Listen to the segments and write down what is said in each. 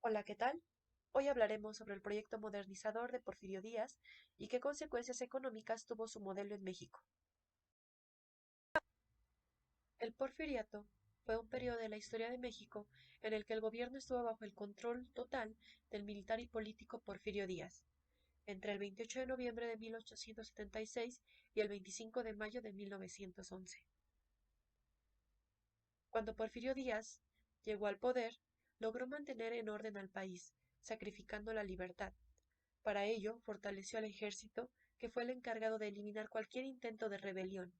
Hola, ¿qué tal? Hoy hablaremos sobre el proyecto modernizador de Porfirio Díaz y qué consecuencias económicas tuvo su modelo en México. El Porfiriato fue un periodo de la historia de México en el que el gobierno estuvo bajo el control total del militar y político Porfirio Díaz, entre el 28 de noviembre de 1876 y el 25 de mayo de 1911. Cuando Porfirio Díaz llegó al poder, logró mantener en orden al país, sacrificando la libertad. Para ello, fortaleció al ejército, que fue el encargado de eliminar cualquier intento de rebelión.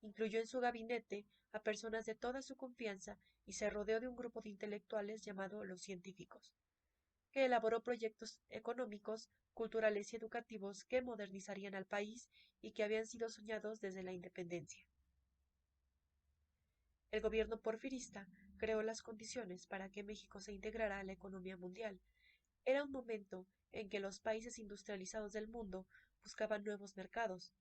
Incluyó en su gabinete a personas de toda su confianza y se rodeó de un grupo de intelectuales llamado los científicos, que elaboró proyectos económicos, culturales y educativos que modernizarían al país y que habían sido soñados desde la independencia. El gobierno porfirista creó las condiciones para que México se integrara a la economía mundial. Era un momento en que los países industrializados del mundo buscaban nuevos mercados.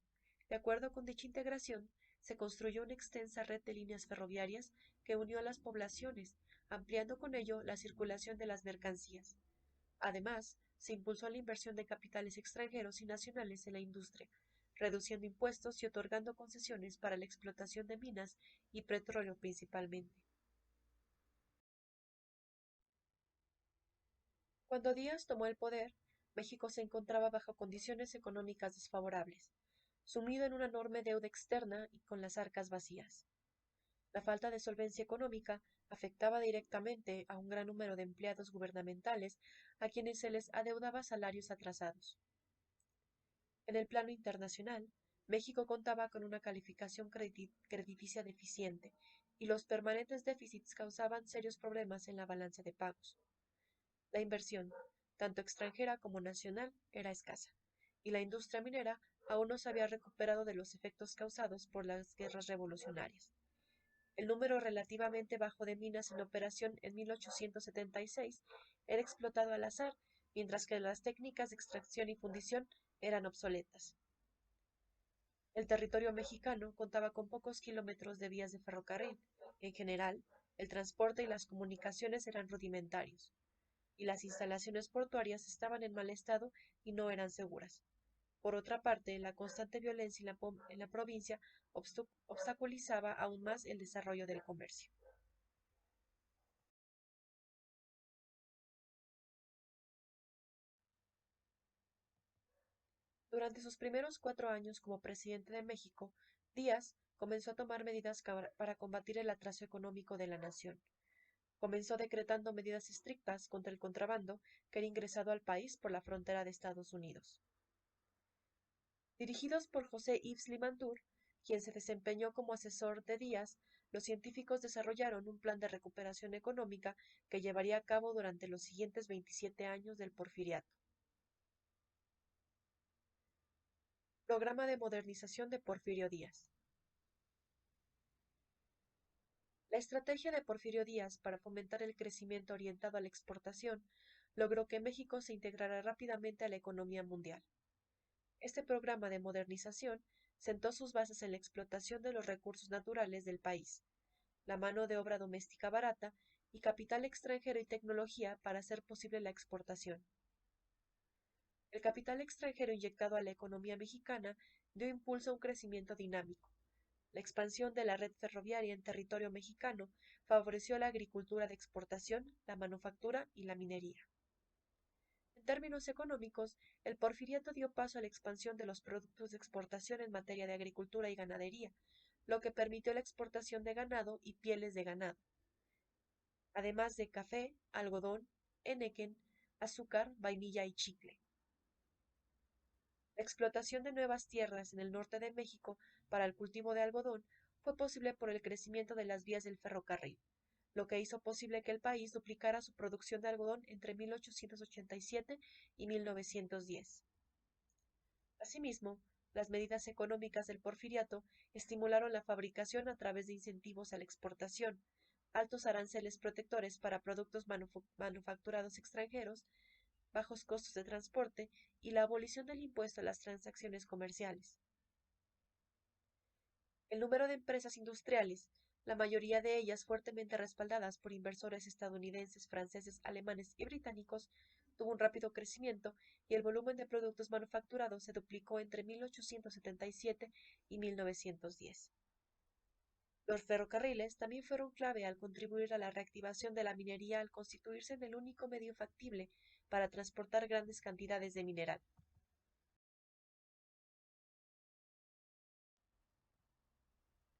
De acuerdo con dicha integración, se construyó una extensa red de líneas ferroviarias que unió a las poblaciones, ampliando con ello la circulación de las mercancías. Además, se impulsó la inversión de capitales extranjeros y nacionales en la industria, reduciendo impuestos y otorgando concesiones para la explotación de minas y petróleo principalmente. Cuando Díaz tomó el poder, México se encontraba bajo condiciones económicas desfavorables, sumido en una enorme deuda externa y con las arcas vacías. La falta de solvencia económica afectaba directamente a un gran número de empleados gubernamentales a quienes se les adeudaba salarios atrasados. En el plano internacional, México contaba con una calificación crediticia deficiente y los permanentes déficits causaban serios problemas en la balanza de pagos. La inversión, tanto extranjera como nacional, era escasa, y la industria minera aún no se había recuperado de los efectos causados por las guerras revolucionarias. El número relativamente bajo de minas en operación en 1876 era explotado al azar, mientras que las técnicas de extracción y fundición eran obsoletas. El territorio mexicano contaba con pocos kilómetros de vías de ferrocarril. En general, el transporte y las comunicaciones eran rudimentarios, y las instalaciones portuarias estaban en mal estado y no eran seguras. Por otra parte, la constante violencia en la provincia obstaculizaba aún más el desarrollo del comercio. Durante sus primeros 4 años como presidente de México, Díaz comenzó a tomar medidas para combatir el atraso económico de la nación. Comenzó decretando medidas estrictas contra el contrabando que era ingresado al país por la frontera de Estados Unidos. Dirigidos por José Yves Limantour, quien se desempeñó como asesor de Díaz, los científicos desarrollaron un plan de recuperación económica que llevaría a cabo durante los siguientes 27 años del Porfiriato. Programa de modernización de Porfirio Díaz. La estrategia de Porfirio Díaz para fomentar el crecimiento orientado a la exportación logró que México se integrara rápidamente a la economía mundial. Este programa de modernización sentó sus bases en la explotación de los recursos naturales del país, la mano de obra doméstica barata y capital extranjero y tecnología para hacer posible la exportación. El capital extranjero inyectado a la economía mexicana dio impulso a un crecimiento dinámico. La expansión de la red ferroviaria en territorio mexicano favoreció la agricultura de exportación, la manufactura y la minería. En términos económicos, el porfiriato dio paso a la expansión de los productos de exportación en materia de agricultura y ganadería, lo que permitió la exportación de ganado y pieles de ganado, además de café, algodón, henequén, azúcar, vainilla y chicle. La explotación de nuevas tierras en el norte de México para el cultivo de algodón fue posible por el crecimiento de las vías del ferrocarril, lo que hizo posible que el país duplicara su producción de algodón entre 1887 y 1910. Asimismo, las medidas económicas del porfiriato estimularon la fabricación a través de incentivos a la exportación, altos aranceles protectores para productos manufacturados extranjeros, bajos costos de transporte y la abolición del impuesto a las transacciones comerciales. El número de empresas industriales, la mayoría de ellas fuertemente respaldadas por inversores estadounidenses, franceses, alemanes y británicos, tuvo un rápido crecimiento y el volumen de productos manufacturados se duplicó entre 1877 y 1910. Los ferrocarriles también fueron clave al contribuir a la reactivación de la minería al constituirse en el único medio factible para transportar grandes cantidades de mineral.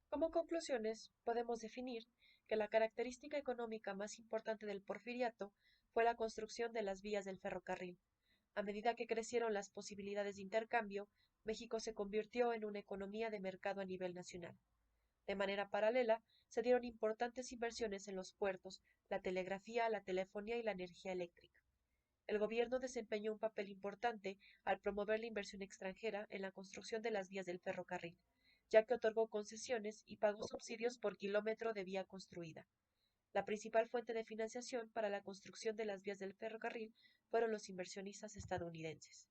Como conclusiones, podemos definir que la característica económica más importante del Porfiriato fue la construcción de las vías del ferrocarril. A medida que crecieron las posibilidades de intercambio, México se convirtió en una economía de mercado a nivel nacional. De manera paralela, se dieron importantes inversiones en los puertos, la telegrafía, la telefonía y la energía eléctrica. El gobierno desempeñó un papel importante al promover la inversión extranjera en la construcción de las vías del ferrocarril, ya que otorgó concesiones y pagó subsidios por kilómetro de vía construida. La principal fuente de financiación para la construcción de las vías del ferrocarril fueron los inversionistas estadounidenses.